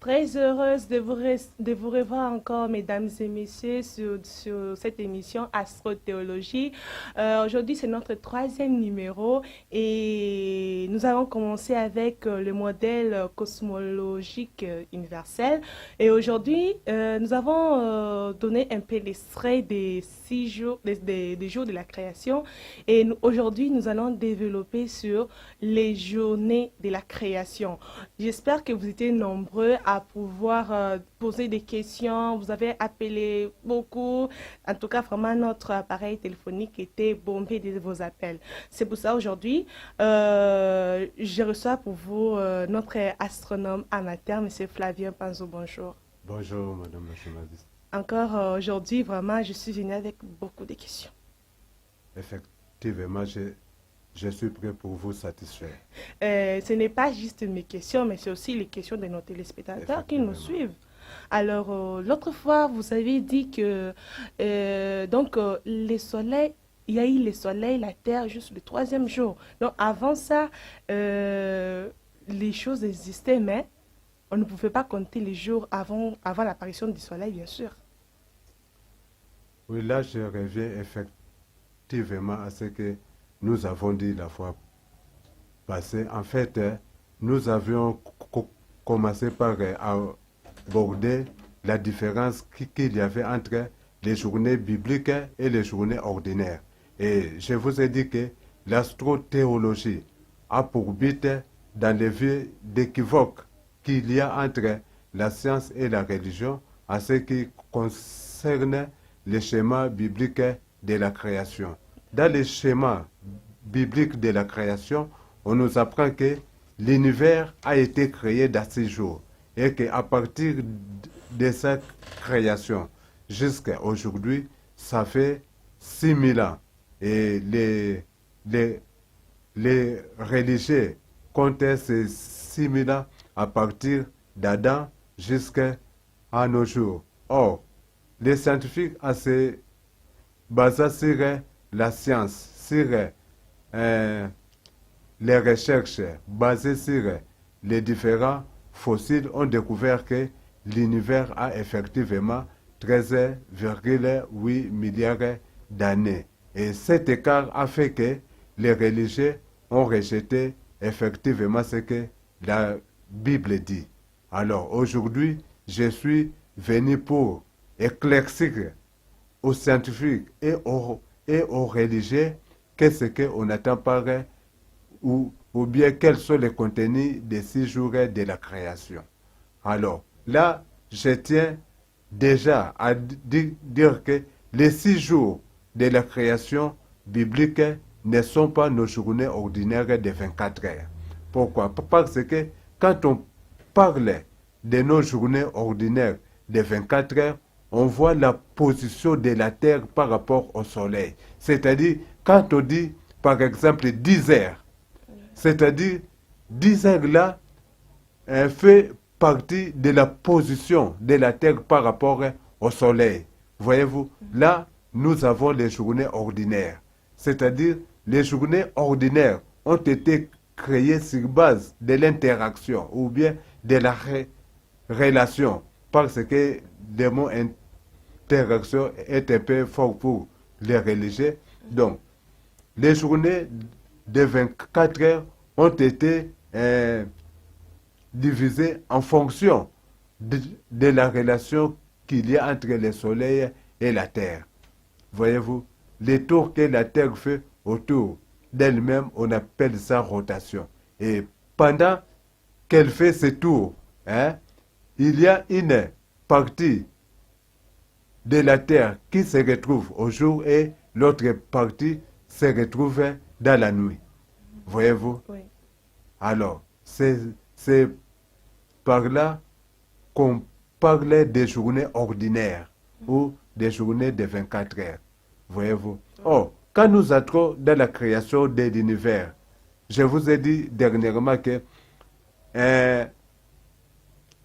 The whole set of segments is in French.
Très heureuse de vous revoir encore, mesdames et messieurs, sur cette émission Astrothéologie. Aujourd'hui, c'est notre troisième numéro et nous allons commencer avec le modèle cosmologique universel. Et aujourd'hui, nous avons donné un peu l'extrait des 6 jours, des jours de la création. Et aujourd'hui, nous allons développer sur les journées de la création. J'espère que vous étiez nombreux à pouvoir poser des questions. Vous avez appelé beaucoup. En tout cas, vraiment, notre appareil téléphonique était bombé de vos appels. C'est pour ça, aujourd'hui, je reçois pour vous notre astronome amateur, M. Flavien Panzo. Bonjour. Bonjour, madame la journaliste. Encore aujourd'hui, vraiment, je suis venue avec beaucoup de questions. Effectivement, je suis prêt pour vous satisfaire. Ce n'est pas juste mes questions, mais c'est aussi les questions de nos téléspectateurs qui nous suivent. Alors, l'autre fois, vous avez dit que le soleil, il y a eu le soleil, la terre, juste le troisième jour. Donc, avant ça, les choses existaient, mais on ne pouvait pas compter les jours avant l'apparition du soleil, bien sûr. Oui, là, je reviens effectivement à ce que nous avons dit la fois passée. En fait, nous avions commencé par aborder la différence qu'il y avait entre les journées bibliques et les journées ordinaires. Et je vous ai dit que l'astrothéologie a pour but d'enlever d'équivoque qu'il y a entre la science et la religion en ce qui concerne les schémas bibliques de la création. Dans les schémas bibliques de la création, on nous apprend que l'univers a été créé dans 6 jours et qu'à partir de sa création jusqu'à aujourd'hui, ça fait 6000 ans. Et les religieux comptaient ces 6000 ans à partir d'Adam jusqu'à nos jours. Or, les scientifiques ont se basé sur la science, sur les recherches basées sur les différents fossiles, ont découvert que l'univers a effectivement 13,8 milliards d'années. Et cet écart a fait que les religieux ont rejeté effectivement ce que la Bible dit. Alors aujourd'hui, je suis venu pour éclaircir aux scientifiques et aux religieux qu'est-ce qu'on attend par ou bien quels sont les contenus des 6 jours de la création. Alors là, je tiens déjà à dire que les 6 jours de la création biblique ne sont pas nos journées ordinaires de 24 heures. Pourquoi? Parce que quand on parle de nos journées ordinaires de 24 heures, on voit la position de la Terre par rapport au Soleil. C'est-à-dire, quand on dit, par exemple, 10 heures, c'est-à-dire 10 heures là fait partie de la position de la Terre par rapport au Soleil. Voyez-vous, là, nous avons les journées ordinaires. C'est-à-dire, les journées ordinaires ont été créées sur base de l'interaction ou bien de la relation, parce que le mot interaction est un peu fort pour les religieux. Donc, les journées de 24 heures ont été divisées en fonction de la relation qu'il y a entre le soleil et la terre. Voyez-vous, les tours que la terre fait autour d'elle-même, on appelle ça rotation. Et pendant qu'elle fait ces tours, il y a une partie de la terre qui se retrouve au jour et l'autre partie se retrouve dans la nuit. Voyez-vous? Oui. Alors, c'est par là qu'on parlait des journées ordinaires ou des journées de 24 heures. Voyez-vous? Oh, quand nous entrons dans la création de l'univers, je vous ai dit dernièrement que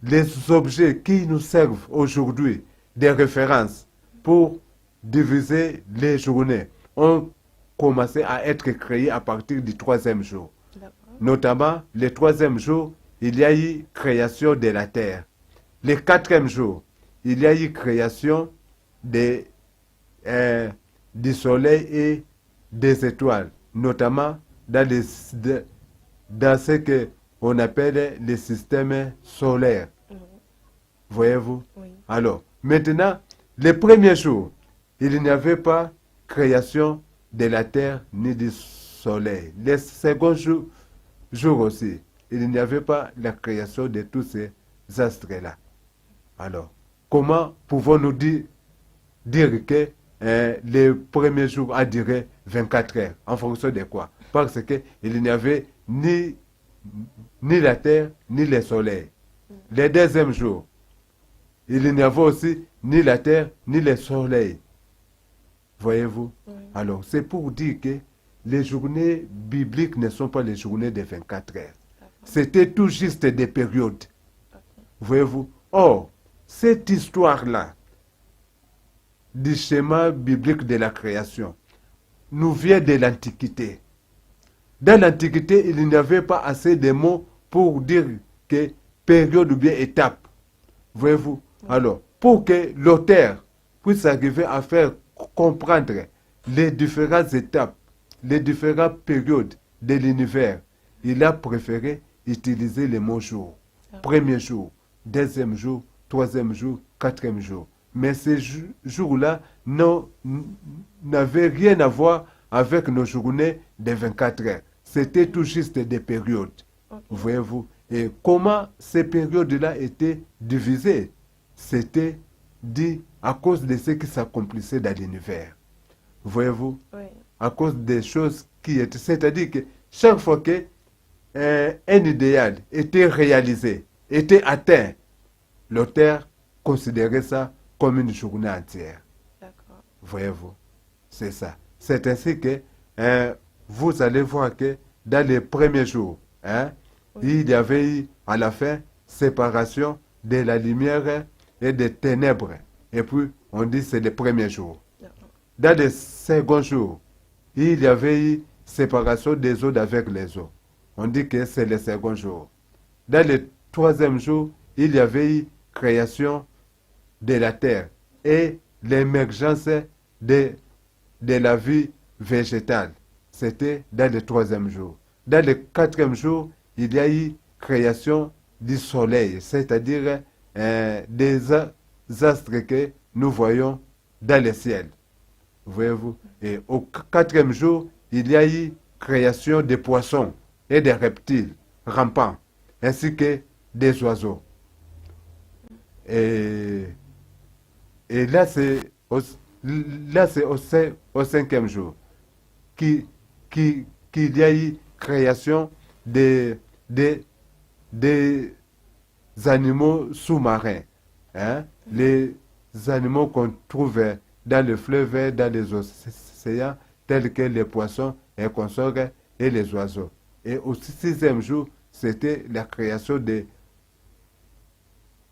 les objets qui nous servent aujourd'hui des références pour diviser les journées ont commencé à être créés à partir du troisième jour. Notamment, le troisième jour, il y a eu création de la terre. le quatrième jour, il y a eu création des, du soleil et des étoiles, notamment dans ce qu'on appelle le système solaire. Voyez-vous? Oui. Alors, maintenant, le premier jour, il n'y avait pas création de la terre ni du soleil. Le second jour aussi, il n'y avait pas la création de tous ces astres-là. Alors, comment pouvons-nous dire que le premier jour a duré 24 heures? En fonction de quoi? Parce qu'il n'y avait ni la terre, ni le soleil. Le deuxième jour, il n'y avait aussi ni la terre, ni le soleil. Voyez-vous? Oui. Alors, c'est pour dire que les journées bibliques ne sont pas les journées de 24 heures. C'était tout juste des périodes. Voyez-vous? Or, cette histoire-là, du schéma biblique de la création, nous vient de l'Antiquité. Dans l'Antiquité, il n'y avait pas assez de mots pour dire que période ou bien étape. Voyez-vous? Alors, pour que l'auteur puisse arriver à faire comprendre les différentes étapes, les différentes périodes de l'univers, il a préféré utiliser les mots jour. Premier jour, deuxième jour, troisième jour, quatrième jour. Mais ces jours-là n'avaient rien à voir avec nos journées de 24 heures. C'était tout juste des périodes. Voyez-vous? Et comment ces périodes-là étaient divisées? C'était dit à cause de ce qui s'accomplissait dans l'univers. Voyez-vous? Oui. À cause des choses qui étaient... C'est-à-dire que chaque fois que un idéal était réalisé, était atteint, l'auteur considérait ça comme une journée entière. D'accord. Voyez-vous? C'est ça. C'est ainsi que vous allez voir que dans les premiers jours, il y avait eu à la fin séparation de la lumière et des ténèbres. Et puis, on dit que c'est le premier jour. Dans les seconds jours, il y avait eu séparation des eaux avec les eaux. On dit que c'est le second jour. Dans le troisième jour, il y avait eu création de la terre et l'émergence de la vie végétale. C'était dans le troisième jour. Dans le quatrième jour, il y a eu création du soleil, c'est-à-dire des astres que nous voyons dans le ciel. Voyez-vous? Et au quatrième jour, il y a eu création des poissons et des reptiles rampants, ainsi que des oiseaux. Et là, c'est au cinquième jour qu'il y a eu création des animaux sous-marins. Les animaux qu'on trouve dans le fleuve, dans les océans, tels que les poissons, les consorts et les oiseaux. Et au sixième jour, c'était la création des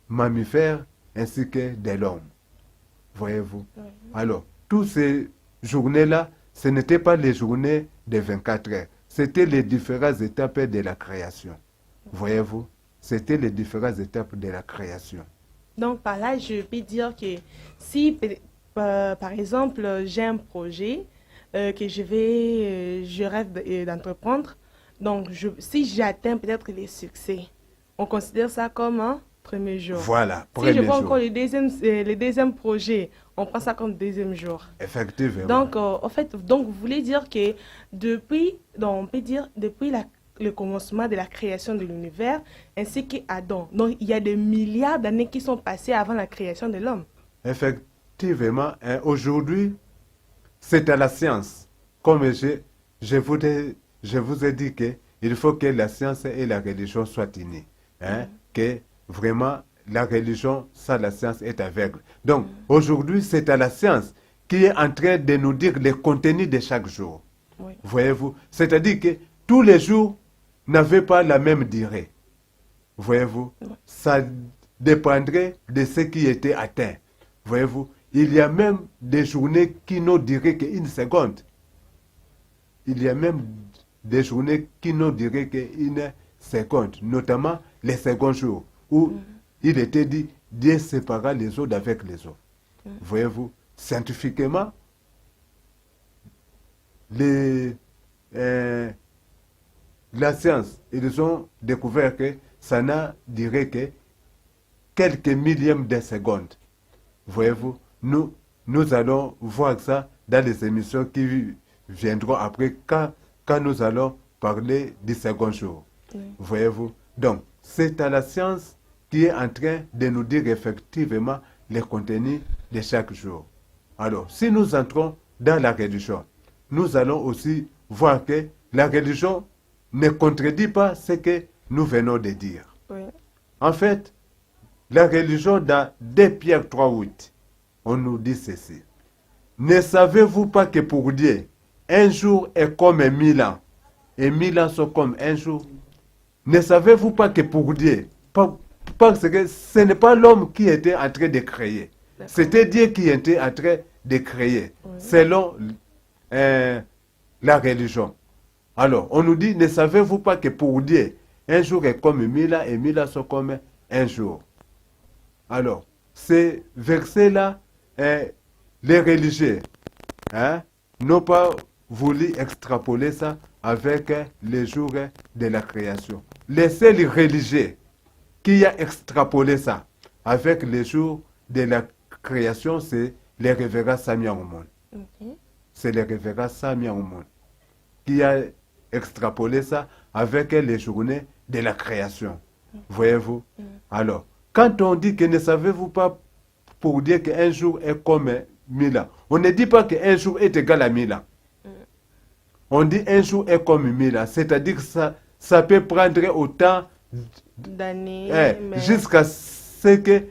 mammifères ainsi que de l'homme. Voyez-vous? Oui. Alors, toutes ces journées-là, ce n'étaient pas les journées de 24 heures. C'était les différentes étapes de la création. Voyez-vous? C'était les différentes étapes de la création. Donc, par là, je peux dire que si, par exemple, j'ai un projet que je rêve d'entreprendre, donc si j'atteins peut-être les succès, on considère ça comme un premier jour. Voilà, Si je premier vois jour. encore le deuxième projet, on prend ça comme deuxième jour. Effectivement. Donc, en fait, donc, vous voulez dire que on peut dire depuis le commencement de la création de l'univers, ainsi qu'Adam. Donc, il y a des milliards d'années qui sont passées avant la création de l'homme. Effectivement, aujourd'hui, c'est à la science. Comme je vous ai dit qu'il faut que la science et la religion soient unies. Que vraiment, la religion sans la science est aveugle. Donc, aujourd'hui, c'est à la science qui est en train de nous dire le contenu de chaque jour. Oui. Voyez-vous? C'est-à-dire que tous les jours n'avaient pas la même durée. Voyez-vous? Ça dépendrait de ce qui était atteint. Voyez-vous? Il y a même des journées qui n'ont duré qu'une seconde. Il y a même des journées qui n'ont duré qu'une seconde, notamment les seconds jours, où il était dit Dieu sépara les eaux d'avec les eaux. Voyez-vous, scientifiquement, la science, ils ont découvert que ça n'a duré que quelques millièmes de secondes. Voyez-vous, nous allons voir ça dans les émissions qui viendront après quand nous allons parler du second jour. Voyez-vous, donc c'est à la science qui est en train de nous dire effectivement les contenus de chaque jour. Alors, si nous entrons dans la religion, nous allons aussi voir que la religion ne contredit pas ce que nous venons de dire. Oui. En fait, la religion dans 2 Pierre 3,8, on nous dit ceci. Ne savez-vous pas que pour Dieu, un jour est comme 1000 ans, et 1000 ans sont comme un jour? Ne savez-vous pas que pour Dieu, parce que ce n'est pas l'homme qui était en train de créer, c'était Dieu qui était en train de créer, selon la religion. Alors, on nous dit, ne savez-vous pas que pour Dieu, un jour est comme 1000 ans et 1000 ans sont comme un jour? Alors, ces versets-là, les religieux n'ont pas voulu extrapoler ça avec les jours de la création. Les seuls religieux qui a extrapolé ça avec les jours de la création, c'est les révérends Samia Omon. C'est les révérends Samia Omon qui a extrapolé ça avec les journées de la création. Voyez-vous? Alors, quand on dit que ne savez-vous pas pour dire qu'un jour est comme 1000 ans, on ne dit pas qu'un jour est égal à 1000 ans. On dit un jour est comme 1000 ans, c'est-à-dire que ça peut prendre autant d'années jusqu'à ce que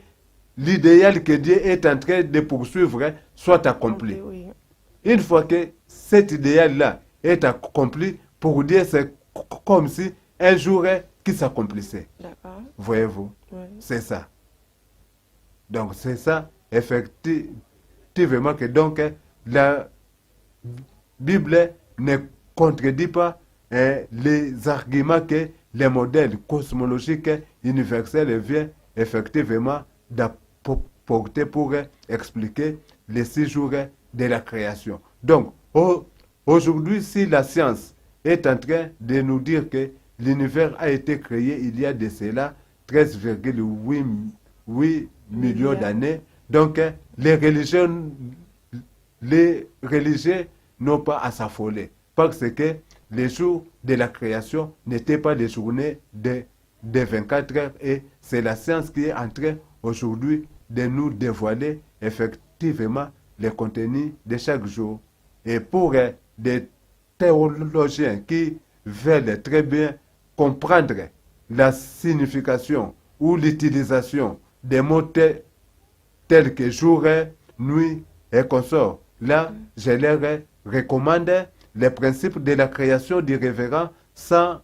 l'idéal que Dieu est en train de poursuivre soit accompli. Oui. Une fois que cet idéal-là est accompli, pour Dieu, c'est comme si un jour qui s'accomplissait. D'accord. Voyez-vous? Oui. C'est ça. Donc, c'est ça, effectivement, que donc la Bible ne contredit pas les arguments que les modèles cosmologiques universels viennent effectivement d'apporter pour expliquer les 6 jours de la création. Donc, aujourd'hui, si la science est en train de nous dire que l'univers a été créé il y a de cela 13,8 millions d'années, donc les religieux n'ont pas à s'affoler parce que les jours de la création n'étaient pas des journées de 24 heures et c'est la science qui est en train aujourd'hui de nous dévoiler effectivement les contenus de chaque jour. Et pour des théologiens qui veulent très bien comprendre la signification ou l'utilisation des mots tels que jour, nuit et consort, là, je leur recommande les principes de la création du révérend Sam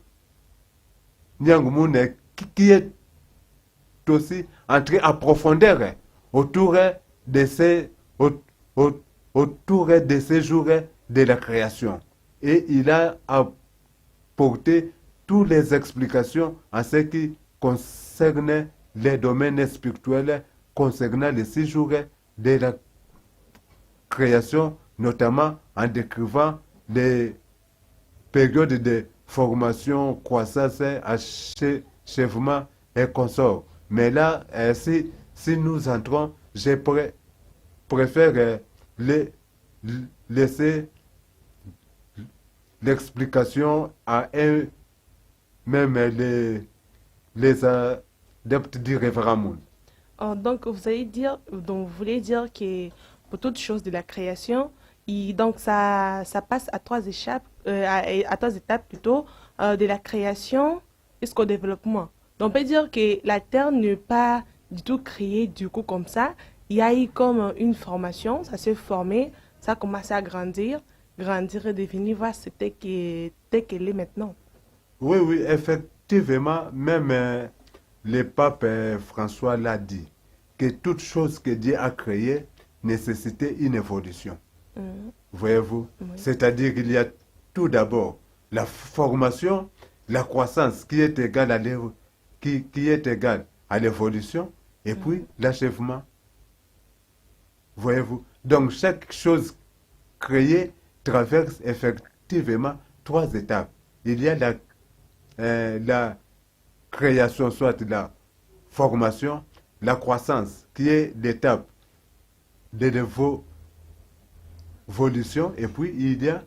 Nyangmune qui est aussi entré à profondeur autour de ces jours de la création. Et il a apporté toutes les explications en ce qui concerne les domaines spirituels concernant les 6 jours de la création, notamment en décrivant les périodes de formation, croissance, achèvement et consort. Mais là, si nous entrons, je préfère laisser l'explication à même les adeptes du révérend Moon. Donc, vous voulez dire que pour toute chose de la création, donc ça passe à 3 étapes, à 3 étapes plutôt, de la création jusqu'au développement. Donc, on peut dire que la Terre n'est pas du tout créée du coup comme ça. Il y a eu comme une formation, ça s'est formé, ça a commencé à grandir et devenir voir tel qu'elle est maintenant. Oui, effectivement, même le pape François l'a dit, que toute chose que Dieu a créée nécessitait une évolution. Voyez-vous? Oui. C'est-à-dire qu'il y a tout d'abord la formation, la croissance qui est égale à l'évolution, et puis l'achèvement. Voyez-vous? Donc, chaque chose créée traverse effectivement 3 étapes. Il y a la création, soit la formation, la croissance, qui est l'étape de l'évolution, et puis il y a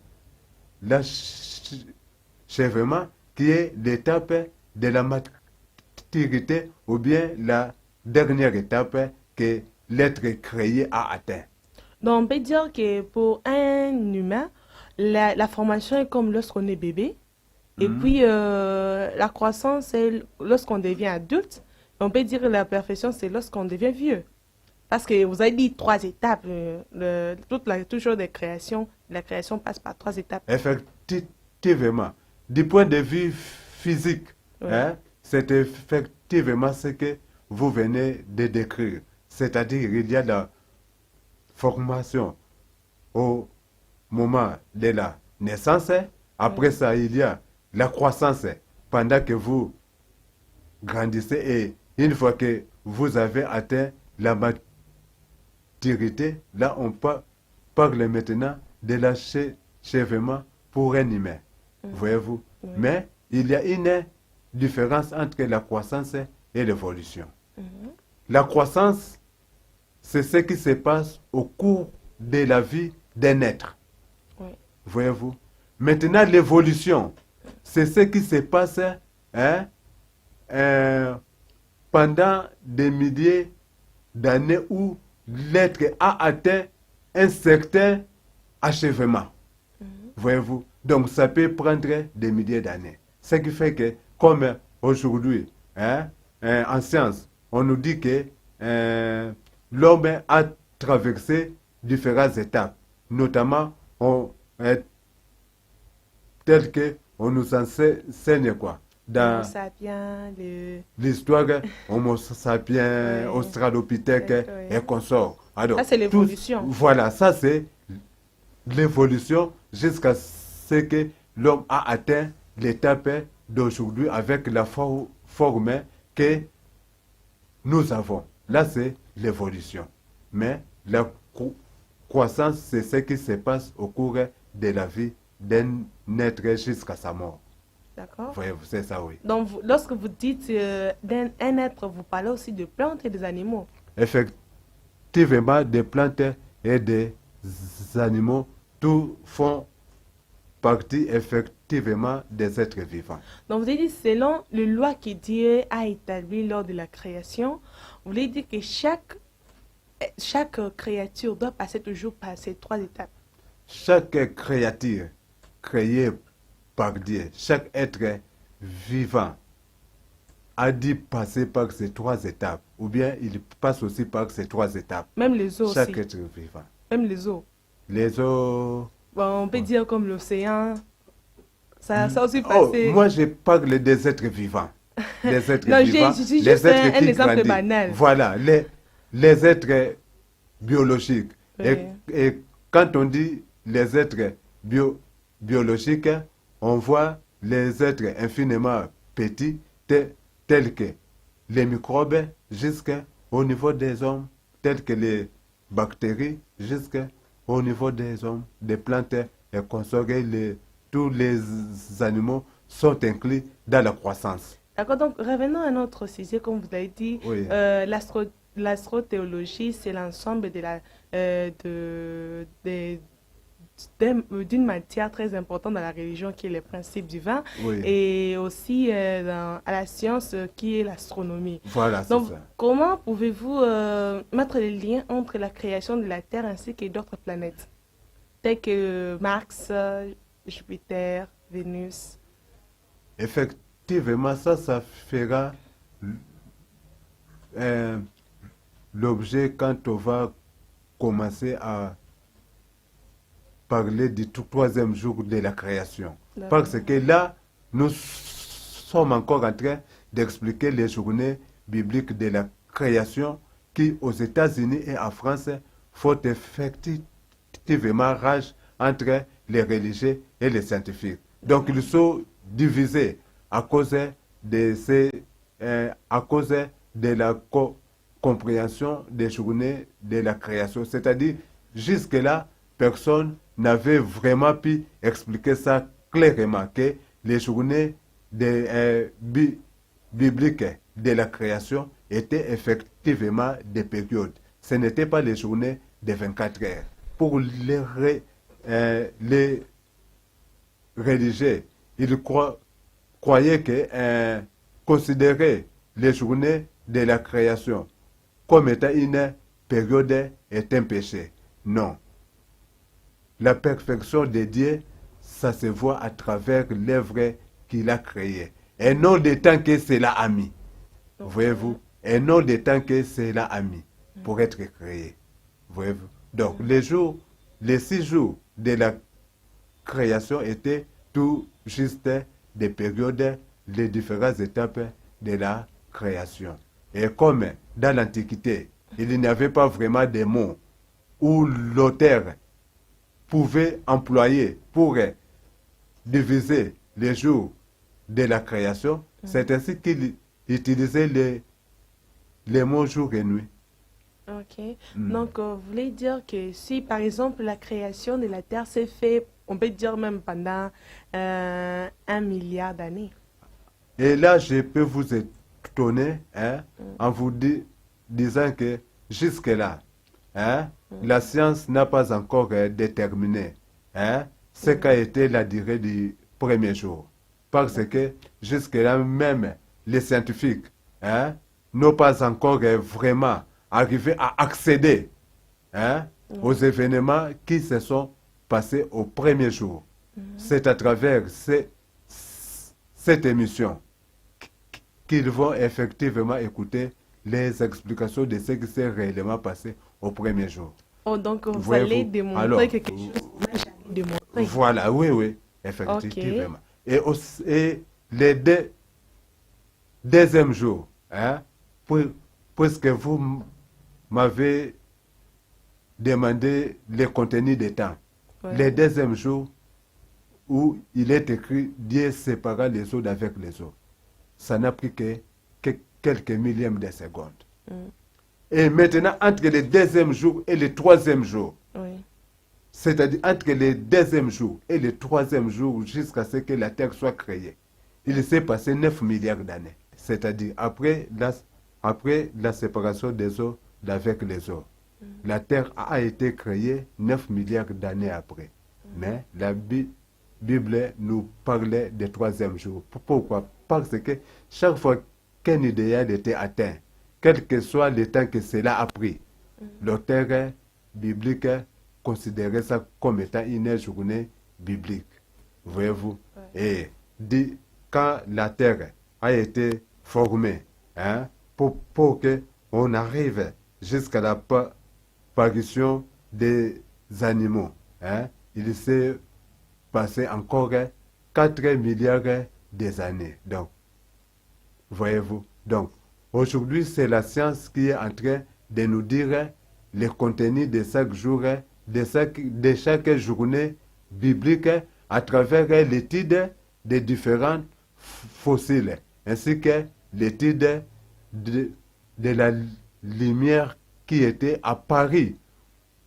l'achèvement, qui est l'étape de la maturité, ou bien la dernière étape que l'être créé a atteint. Donc, on peut dire que pour un humain, la formation est comme lorsqu'on est bébé. Et puis, la croissance, c'est lorsqu'on devient adulte. On peut dire que la perfection, c'est lorsqu'on devient vieux. Parce que vous avez dit 3 étapes. Toujours des créations, la création passe par 3 étapes. Effectivement. Du point de vue physique, Oui. hein, c'est effectivement ce que vous venez de décrire. C'est-à-dire, il y a la formation au moment de la naissance. Après ça, il y a la croissance pendant que vous grandissez, et une fois que vous avez atteint la maturité, là on parle maintenant de l'achèvement pour un humain. Voyez-vous? Oui. Mais il y a une différence entre la croissance et l'évolution. La croissance, c'est ce qui se passe au cours de la vie d'un être. Oui. Voyez-vous? Maintenant, l'évolution, c'est ce qui se passe pendant des milliers d'années où l'être a atteint un certain achèvement. Voyez-vous? Donc, ça peut prendre des milliers d'années. Ce qui fait que, comme aujourd'hui, en science, on nous dit que l'homme a traversé différentes étapes, notamment tel que on nous enseigne quoi dans Homo sapiens, l'histoire Homo sapiens, Oui. Australopithèque Oui. et consorts. Alors, Ça, c'est l'évolution. Voilà, ça c'est l'évolution jusqu'à ce que l'homme a atteint l'étape d'aujourd'hui avec la forme que nous avons. Là, c'est l'évolution. Mais la croissance, c'est ce qui se passe au cours de la vie d'un être jusqu'à sa mort. D'accord. Voyez-vous, c'est ça, oui. Donc, lorsque vous dites d'un être, vous parlez aussi de plantes et des animaux. Effectivement, des plantes et des animaux, tout font partie effectivement des êtres vivants. Donc, vous avez dit, selon les lois que Dieu a établies lors de la création, vous voulez dire que chaque créature doit passer toujours par ces 3 étapes. Chaque créature créée par Dieu, chaque être vivant a dû passer par ces 3 étapes, ou bien il passe aussi par ces 3 étapes. Même les eaux Chaque aussi. être vivant. Même les eaux. Les eaux... Bon, on peut dire comme l'océan. Ça aussi Oh, passé. moi je parle des êtres vivants. Les êtres Non, vivants, j'ai juste les êtres un qui exemple grandissent. banal. Voilà, les êtres biologiques. Oui. Et quand on dit les êtres biologiques, on voit les êtres infiniment petits, tels que les microbes, jusqu'au niveau des hommes, tels que les bactéries, jusqu'au niveau des hommes, des plantes et consorts. Tous les animaux sont inclus dans la croissance. D'accord, donc revenons à notre sujet, comme vous avez dit, Oui. l'astrothéologie, c'est l'ensemble d'une matière très importante dans la religion qui est les principes divins, Oui. et aussi à la science qui est l'astronomie. Voilà, c'est Donc, ça. comment pouvez-vous mettre les liens entre la création de la Terre ainsi que d'autres planètes, telles que Mars, Jupiter, Vénus? Effectivement, ça fera l'objet quand on va commencer à parler du 3e jour de la création. D'accord. Parce que là, nous sommes encore en train d'expliquer les journées bibliques de la création qui, aux États-Unis et en France, font effectivement rage entre les religieux et les scientifiques. Donc, ils sont divisés à cause de la compréhension des journées de la création. C'est-à-dire, jusque-là, personne n'avait vraiment pu expliquer ça clairement, que les journées bibliques de la création étaient effectivement des périodes. Ce n'étaient pas les journées de 24 heures. Pour les religieux, ils croyaient que considérer les journées de la création comme étant une période est un péché. Non. La perfection de Dieu, ça se voit à travers l'œuvre qu'il a créée. Et non des temps que cela a mis. Voyez-vous? Et non des temps que cela a mis pour être créé. Voyez-vous? Donc, les 6 jours de la création étaient tout juste des périodes, les différentes étapes de la création. Et comme dans l'Antiquité, il n'y avait pas vraiment de mots où l'auteur pouvait employer pour diviser les jours de la création, c'est ainsi qu'il utilisait les mots jour et nuit. Ok. Donc, vous voulez dire que si, par exemple, la création de la Terre s'est faite, on peut dire même pendant 1 milliard d'années. Et là, je peux vous étonner en vous disant que jusque-là, la science n'a pas encore déterminé ce qu'a été la durée du premier jour. Parce que jusque-là, même les scientifiques n'ont pas encore vraiment arrivé à accéder aux événements qui se sont passés au premier jour. C'est à travers cette émission qu'ils vont effectivement écouter les explications de ce qui s'est réellement passé au premier jour. Oh, donc vous allez démontrer que quelque chose n'a jamais démontré. Voilà, oui, effectivement. Et les deuxième jour, puisque vous m'avez demandé le contenu des temps, le deuxième jour où il est écrit Dieu sépara les eaux d'avec les eaux, ça n'a pris que quelques millièmes de secondes. Et maintenant, entre le deuxième jour et le troisième jour, c'est-à-dire entre le deuxième jour et le troisième jour jusqu'à ce que la Terre soit créée, il s'est passé 9 milliards d'années. C'est-à-dire après la séparation des eaux d'avec les eaux. La Terre a été créée 9 milliards d'années après. Mais la Bible nous parlait du troisième jour. Pourquoi? Parce que chaque fois qu'un idéal était atteint, quel que soit le temps que cela a pris, l'auteur biblique considérait ça comme étant une journée biblique. Voyez-vous? Et dit, quand la terre a été formée, pour qu'on arrive jusqu'à la parution des animaux, il s'est passé encore 4 milliards d'années. Donc, voyez-vous? Donc, aujourd'hui, c'est la science qui est en train de nous dire le contenu de chaque jour, de chaque journée biblique à travers l'étude des différents fossiles, ainsi que l'étude de la lumière qui était apparue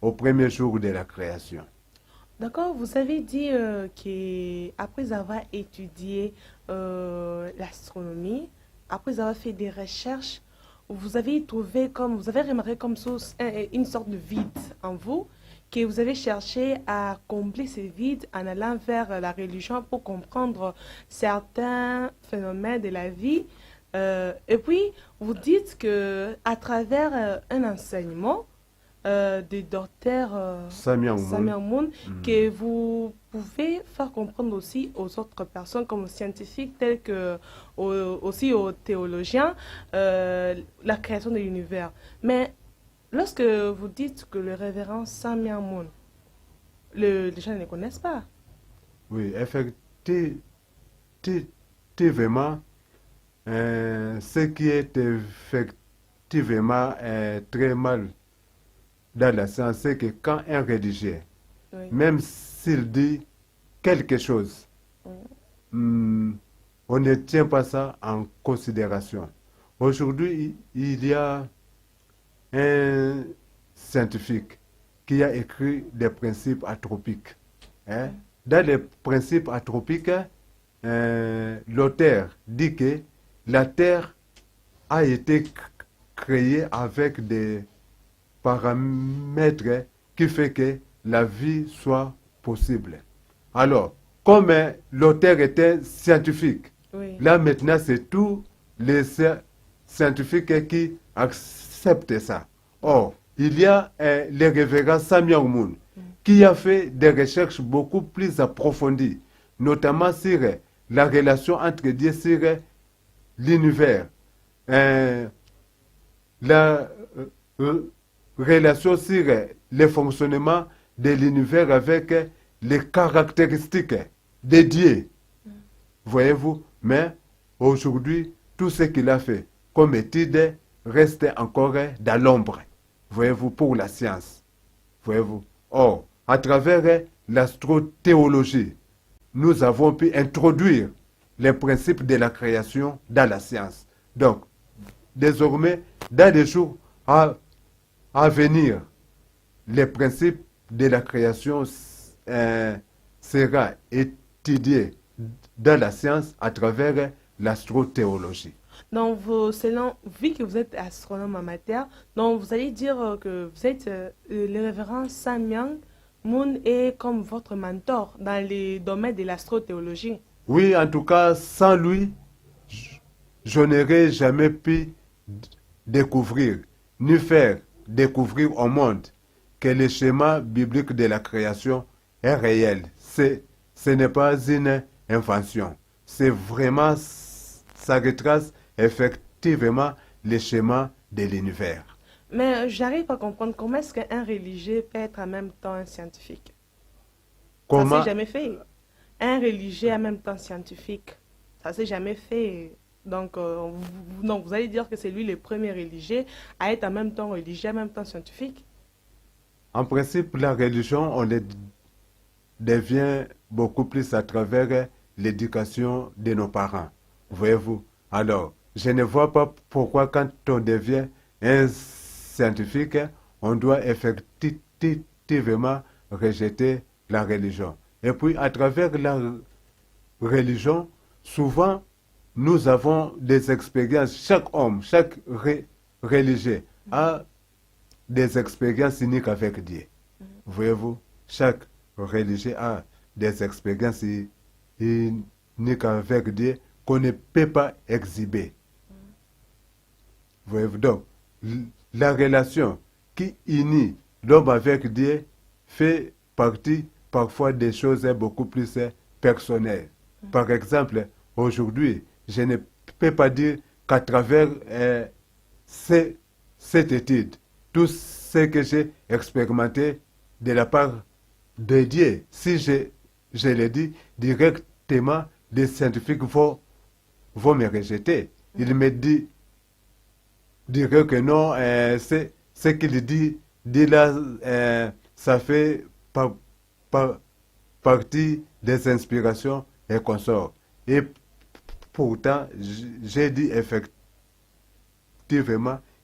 au premier jour de la création. D'accord, vous avez dit qu'après avoir étudié l'astronomie, après avoir fait des recherches, vous avez remarqué comme source une sorte de vide en vous, que vous avez cherché à combler ce vide en allant vers la religion pour comprendre certains phénomènes de la vie. Et puis, vous dites que à travers un enseignement du docteur Samia Moon, que vous pouvez faire comprendre aussi aux autres personnes, comme aux scientifiques, tels que aussi aux théologiens, la création de l'univers. Mais lorsque vous dites que le révérend Samia Moon, les gens ne le connaissent pas. Oui, effectivement, ce qui est effectivement très mal dans la science, c'est que quand un religieux, même s'il dit quelque chose, on ne tient pas ça en considération. Aujourd'hui, il y a un scientifique qui a écrit des principes atropiques. Hein. Dans les principes atropiques, l'auteur dit que la Terre a été créée avec des paramètres qui fait que la vie soit possible. Alors, comme l'auteur était scientifique, Oui. là maintenant c'est tous les scientifiques qui acceptent ça. Or, il y a le révérend Samuel Moon qui a fait des recherches beaucoup plus approfondies, notamment sur la relation entre Dieu sur l'univers, la relation sur le fonctionnement de l'univers avec les caractéristiques de Dieu. Voyez-vous, mais aujourd'hui, tout ce qu'il a fait comme étude reste encore dans l'ombre. Voyez-vous, pour la science. Voyez-vous. Or, à travers l'astrothéologie, nous avons pu introduire les principes de la création dans la science. Donc, désormais, dans les jours à venir, les principes de la création sera étudié dans la science à travers l'astrothéologie. Donc, vu que vous êtes astronome amateur, donc vous allez dire que vous êtes le révérend Sam Myung Moon est comme votre mentor dans les domaines de l'astrothéologie. Oui, en tout cas, sans lui, je n'aurais jamais pu découvrir, ni faire découvrir au monde que le schéma biblique de la création est réel. Ce n'est pas une invention. C'est vraiment, ça retrace effectivement le schéma de l'univers. Mais j'arrive à comprendre comment est-ce qu'un religieux peut être en même temps un scientifique. Comment? Ça s'est jamais fait. Un religieux en même temps scientifique. Ça s'est jamais fait. Donc, vous allez dire que c'est lui le premier religieux à être en même temps religieux, en même temps scientifique. En principe, la religion, on le devient beaucoup plus à travers l'éducation de nos parents. Voyez-vous? Alors, je ne vois pas pourquoi quand on devient un scientifique, on doit effectivement rejeter la religion. Et puis, à travers la religion, souvent, nous avons des expériences. Chaque homme, chaque religieux a des expériences uniques avec Dieu. Voyez-vous, chaque religieux a des expériences uniques avec Dieu qu'on ne peut pas exhiber. Voyez-vous, donc, la relation qui unit l'homme avec Dieu fait partie parfois des choses beaucoup plus personnelles. Par exemple, aujourd'hui, je ne peux pas dire qu'à travers cette étude, tout ce que j'ai expérimenté de la part de Dieu, si je le dis directement, les scientifiques vont me rejeter. Ils me diraient que non, ce qu'il dit là, ça fait partie des inspirations et consorts. Et pourtant, j'ai dit effectivement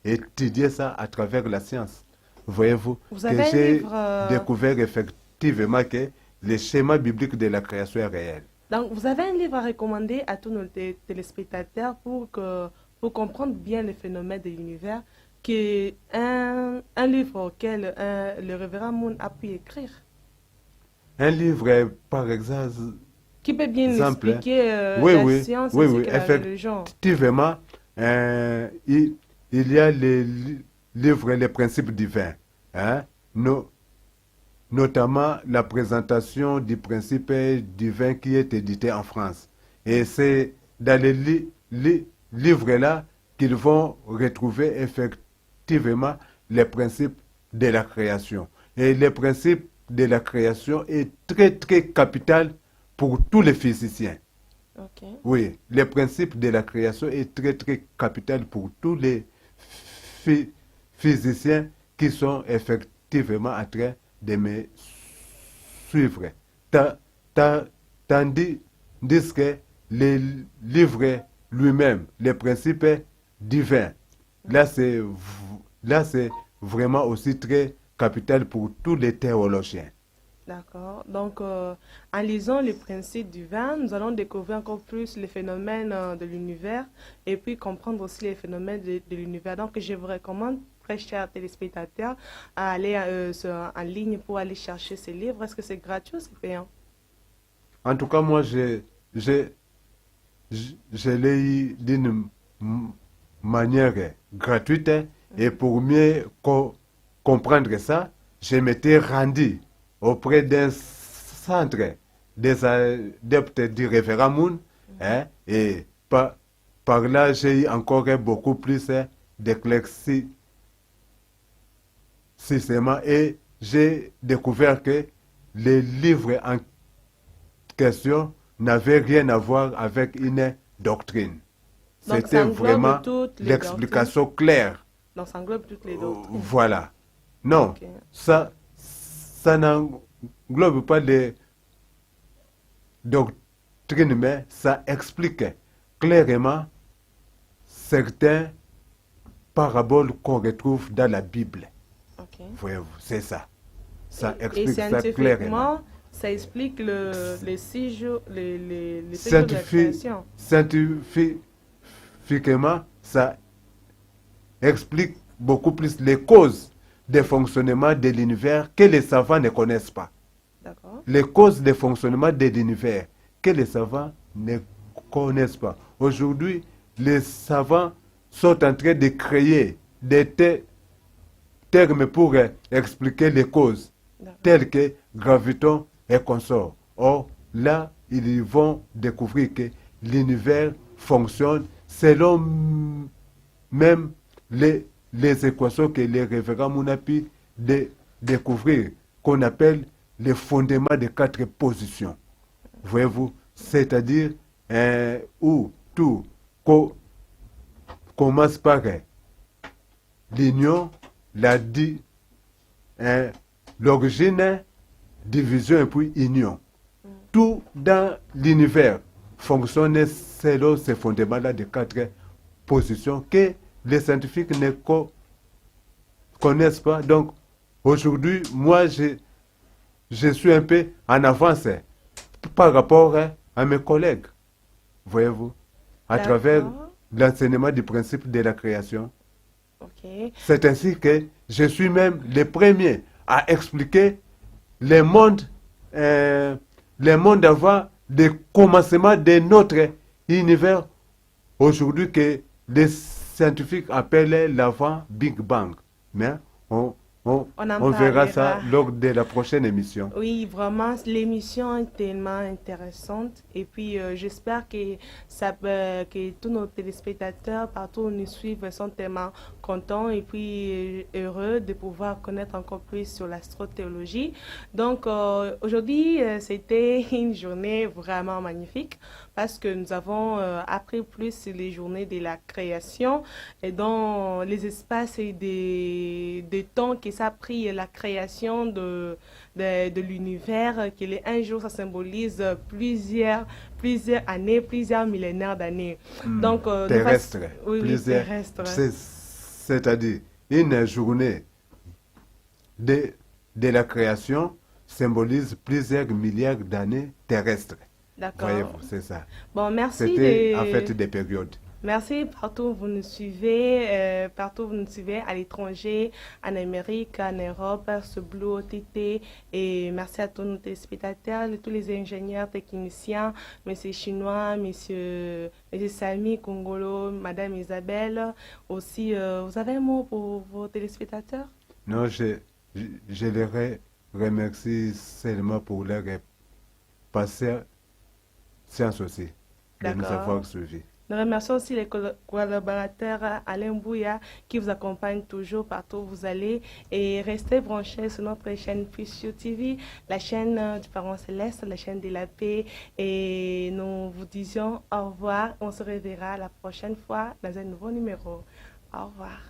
étudier ça à travers la science. Voyez-vous, Vous avez que un j'ai livre, découvert effectivement que le schéma biblique de la création est réel. Donc, vous avez un livre à recommander à tous nos téléspectateurs pour comprendre bien le phénomène de l'univers, qui est un livre auquel le révérend Moon a pu écrire. Un livre, par exemple, Qui peut bien expliquer la science oui, ainsi que la religion. Effectivement, il y a les livres Les principes divins, hein, notamment la présentation du principe divin qui est édité en France. Et c'est dans les livres-là qu'ils vont retrouver effectivement les principes de la création. Et les principes de la création est très, très capital pour tous les physiciens. Okay. Oui, le principe de la création est très, très capital pour tous les physiciens qui sont effectivement en train de me suivre. Tandis que le livre lui-même, les principes divins, là c'est là, c'est vraiment aussi très capital pour tous les théologiens. D'accord. Donc, en lisant le principe du vin, nous allons découvrir encore plus les phénomènes de l'univers et puis comprendre aussi les phénomènes de l'univers. Donc, je vous recommande, très chers téléspectateurs, à aller en ligne pour aller chercher ces livres. Est-ce que c'est gratuit ou c'est payant? En tout cas, moi, je l'ai eu d'une manière gratuite et pour mieux comprendre ça, je m'étais rendu auprès d'un centre des adeptes du révérend Moon hein, et par là, j'ai eu encore beaucoup plus d'éclaircissements et j'ai découvert que les livres en question n'avaient rien à voir avec une doctrine. Donc, ça C'était vraiment englobe toutes les doctrines. l'explication claire. Donc, ça englobe toutes les doctrines. Voilà. Non, Ok. ça n'englobe pas les doctrines, mais ça explique clairement certains paraboles qu'on retrouve dans la Bible. Ok. Voyez-vous, c'est ça. Ça Et explique ça clairement. scientifiquement, ça explique les 6 jours, les 6 jours de la création. Scientifiquement, ça explique beaucoup plus les causes des fonctionnements de l'univers que les savants ne connaissent pas. D'accord. Les causes des fonctionnements de l'univers que les savants ne connaissent pas. Aujourd'hui, les savants sont en train de créer des termes pour expliquer les causes, D'accord. telles que graviton et consorts. Or, là, ils vont découvrir que l'univers fonctionne selon même les équations que les révérends Mouna pu découvrir, qu'on appelle les fondements des 4 positions. Voyez-vous, c'est-à-dire où tout commence par l'union, l'origine, division et puis union. Tout dans l'univers fonctionne selon ces fondements-là de 4 positions que les scientifiques ne connaissent pas. Donc, aujourd'hui, moi, je suis un peu en avance par rapport à mes collègues. Voyez-vous, à travers D'accord. l'enseignement du principe de la création. Ok. C'est ainsi que je suis même le premier à expliquer les mondes avant le commencement de notre univers aujourd'hui que les scientifiques appellent l'avant Big Bang. Mais on, on, On en on verra ça parlera. lors de la prochaine émission. Oui, vraiment, l'émission est tellement intéressante. Et puis, j'espère que tous nos téléspectateurs, partout où nous suivent, sont tellement contents et puis heureux de pouvoir connaître encore plus sur l'astrothéologie. Donc, aujourd'hui, c'était une journée vraiment magnifique parce que nous avons appris plus sur les journées de la création et dans les espaces et des temps que ça a pris la création de l'univers, que les un jour, ça symbolise plusieurs années, plusieurs millénaires d'années. Donc, Terrestre, oui, oui, plusieurs, terrestre. c'est-à-dire une journée de la création symbolise plusieurs milliards d'années terrestres. D'accord. Voyez-vous, c'est ça. Bon, merci C'était en fait des périodes. Merci partout où vous nous suivez, à l'étranger, en Amérique, en Europe, sur Blue OTT. Et merci à tous nos téléspectateurs, tous les ingénieurs, techniciens, Monsieur Chinois, Monsieur Sami, Congolo, Madame Isabelle. Aussi, vous avez un mot pour vos téléspectateurs? Non, je les remercie seulement pour leur patience aussi de nous D'accord. avoir suivis. Nous remercions aussi les collaborateurs Alain Bouya qui vous accompagnent toujours partout où vous allez et restez branchés sur notre chaîne Puissio TV, la chaîne du Parent Céleste, la chaîne de la paix et nous vous disions au revoir. On se reverra la prochaine fois dans un nouveau numéro. Au revoir.